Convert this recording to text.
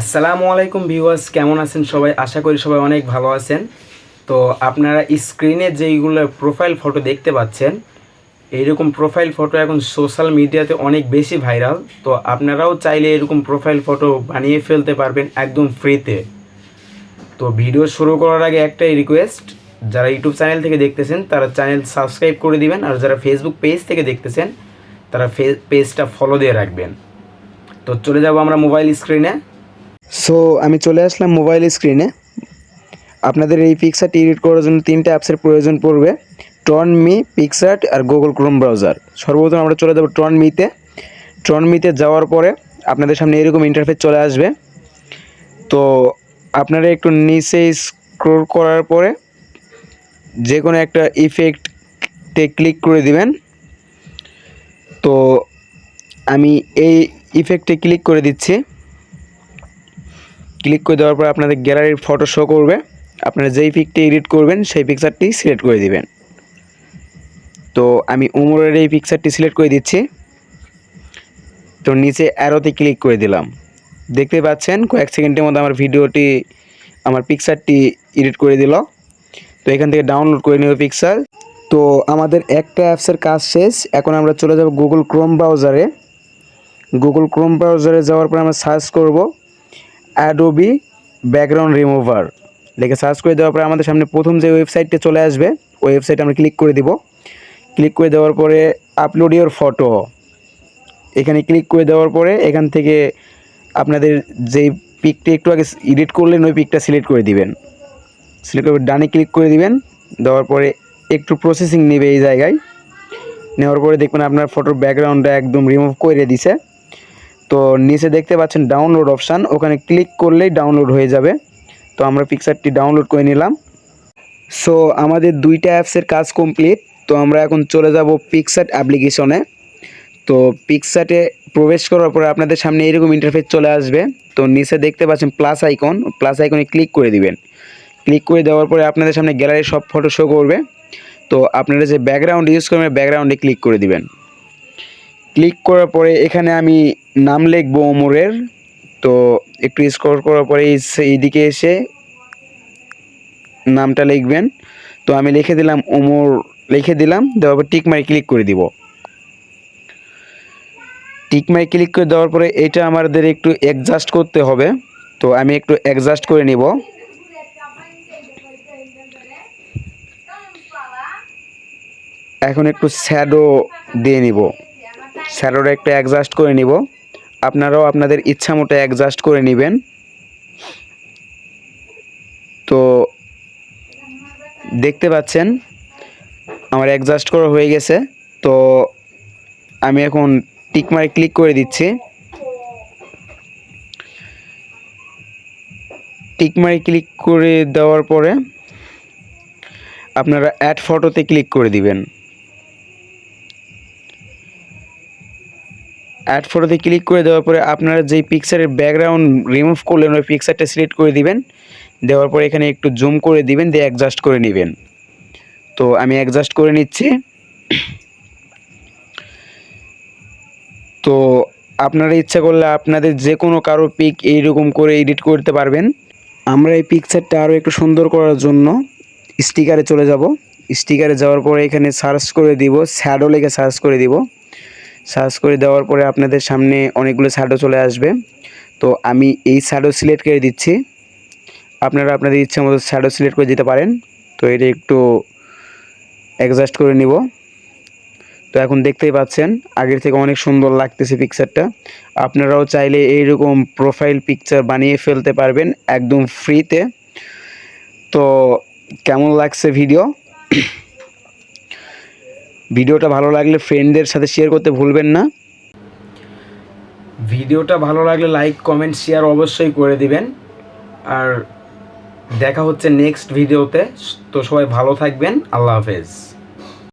আসসালামু আলাইকুম ভিউয়ার্স, কেমন আছেন সবাই? আশা করি সবাই অনেক ভালো আছেন। তো আপনারা স্ক্রিনে যেইগুলো প্রোফাইল ফটো দেখতে পাচ্ছেন, এইরকম প্রোফাইল ফটো এখন সোশ্যাল মিডিয়াতে অনেক বেশি ভাইরাল। তো আপনারাও চাইলে এরকম প্রোফাইল ফটো বানিয়ে ফেলতে পারবেন একদম ফ্রিতে। তো ভিডিও শুরু করার আগে একটাই রিকোয়েস্ট, যারা ইউটিউব চ্যানেল থেকে দেখতেছেন তারা চ্যানেল সাবস্ক্রাইব করে দিবেন, আর যারা ফেসবুক পেজ থেকে দেখতেছেন তারা পেজটা ফলো দিয়ে রাখবেন। তো চলে যাব আমরা মোবাইল স্ক্রিনে। সো আমি চলে আসলাম মোবাইল স্ক্রিনে। আপনাদের এই পিকচারটি এডিট করার জন্য তিনটে অ্যাপসের প্রয়োজন পড়বে: ট্রনমি, পিকসার্ট আর গুগল ক্রোম ব্রাউজার। সর্বপ্রথম আমরা চলে যাব ট্রনমিতে। ট্রনমিতে যাওয়ার পরে আপনাদের সামনে এরকম ইন্টারফেস চলে আসবে। তো আপনারা একটু নিচে স্ক্রল করার পরে যে কোনো একটা ইফেক্টে ক্লিক করে দিবেন। তো আমি এই ইফেক্টে ক্লিক করে দিচ্ছি। ক্লিক করে দেওয়ার পর আপনাদের গ্যালারির ফটো শো করবে। আপনারা যেই পিকটি এডিট করবেন সেই পিকচারটি সিলেক্ট করে দিবেন। তো আমি উমরের এই পিকচারটি সিলেক্ট করে দিচ্ছি। তো নিচে অ্যারোতে ক্লিক করে দিলাম। দেখতে পাচ্ছেন কয়েক সেকেন্ডের মধ্যে আমার পিকচারটি এডিট করে দিল। তো এখান থেকে ডাউনলোড করে নেব পিকচার। তো আমাদের একটা অ্যাপসের কাজ শেষ। এখন আমরা চলে যাব গুগল ক্রোম ব্রাউজারে। গুগল ক্রোম ব্রাউজারে যাওয়ার পর আমরা সার্চ করব অ্যাডোবি ব্যাকগ্রাউন্ড রিমুভার লিখে সার্চ করে দেওয়ার পরে আমাদের সামনে প্রথম যে ওয়েবসাইটটি চলে আসবে, ওই ওয়েবসাইটে আমরা ক্লিক করে দিব। ক্লিক করে দেওয়ার পরে আপলোড ইওর ফটো, এখানে ক্লিক করে দেওয়ার পরে এখান থেকে আপনাদের যেই পিকটি একটু আগে এডিট করলেন ওই পিকটা সিলেক্ট করে দিবেন। সিলেক্ট করে ডানে ক্লিক করে দিবেন। দেওয়ার পরে একটু প্রসেসিং নেবে এই জায়গায়। নেওয়ার পরে দেখবেন আপনার ফটোর ব্যাকগ্রাউন্ডটা একদম রিমুভ করে দিছে। তো নিচে দেখতে পাচ্ছেন ডাউনলোড অপশান, ওখানে ক্লিক করলেই ডাউনলোড হয়ে যাবে। তো আমরা পিকচারটি ডাউনলোড করে নিলাম। সো আমাদের দুইটা অ্যাপসের কাজ কমপ্লিট। তো আমরা এখন চলে যাব পিকচার অ্যাপ্লিকেশনে। তো পিকচারে প্রবেশ করার পরে আপনাদের সামনে এরকম ইন্টারফেস চলে আসবে। তো নিচে দেখতে পাচ্ছেন প্লাস আইকন, প্লাস আইকনে ক্লিক করে দিবেন। ক্লিক করে দেওয়ার পরে আপনাদের সামনে গ্যালারির সব ফটো শো করবে। তো আপনারা যে ব্যাকগ্রাউন্ড ইউজ করবেন ব্যাকগ্রাউন্ডে ক্লিক করে দিবেন। ক্লিক করার পরে এখানে আমি নাম লিখবো ওমরের। তো একটু স্ক্রল করার পরে এইদিকে এসে নামটা লিখবেন। তো আমি লিখে দিলাম ওমর, লিখে দিলাম। দেওয়ার পর টিক মারি ক্লিক করে দিব। টিক মারি ক্লিক করে দেওয়ার পরে এটা আমাদের একটু অ্যাডজাস্ট করতে হবে। তো আমি একটু অ্যাডজাস্ট করে নিব। এখন একটু শ্যাডো দিয়ে নিব। শ্যাডোটা একটু অ্যাডজাস্ট করে নিব। আপনারাও আপনাদের ইচ্ছা মতো অ্যাডজাস্ট করে নেবেন। তো দেখতে পাচ্ছেন আমার অ্যাডজাস্ট করা হয়ে গেছে। তো আমি এখন টিক মারে ক্লিক করে দিচ্ছি। টিক মারে ক্লিক করে দেওয়ার পরে আপনারা অ্যাড ফটোতে ক্লিক করে দিবেন। অ্যাড ফটোতে ক্লিক করে দেওয়ার পরে আপনারা যেই পিকচারের ব্যাকগ্রাউন্ড রিমুভ করলেন ওই পিকচারটা সিলেক্ট করে দিবেন। দেওয়ার পরে এখানে একটু জুম করে দিবেন, দিয়ে অ্যাডজাস্ট করে নেবেন। তো আমি অ্যাডজাস্ট করে নিচ্ছি। তো আপনারা ইচ্ছা করলে আপনাদের যে কোনো কারো পিক এইরকম করে এডিট করতে পারবেন। আমরা এই পিকচারটা আরও একটু সুন্দর করার জন্য স্টিকারে চলে যাব। স্টিকারে যাওয়ার পরে এখানে সার্চ করে দিব, শ্যাডো লিখে সার্চ করে দিব। সার্চ করে দেওয়ার পরে আপনাদের সামনে অনেকগুলো শ্যাডো চলে আসবে। তো আমি এই শ্যাডো সিলেক্ট করে দিচ্ছি। আপনারা আপনাদের ইচ্ছা মতো শ্যাডো সিলেক্ট করে দিতে পারেন। তো এটা একটু অ্যাডজাস্ট করে নিব। তো এখন দেখতেই পাচ্ছেন আগের থেকে অনেক সুন্দর লাগতেছে পিকচারটা। আপনারাও চাইলে এইরকম প্রোফাইল পিকচার বানিয়ে ফেলতে পারবেন একদম ফ্রিতে। তো কেমন লাগছে ভিডিওটা ভালো লাগলে ফ্রেন্ডদের সাথে শেয়ার করতে ভুলবেন না। ভিডিওটা ভালো লাগলে লাইক, কমেন্ট, শেয়ার অবশ্যই করে দিবেন। আর দেখা হচ্ছে নেক্সট ভিডিওতে। তো সবাই ভালো থাকবেন। আল্লাহ হাফেজ।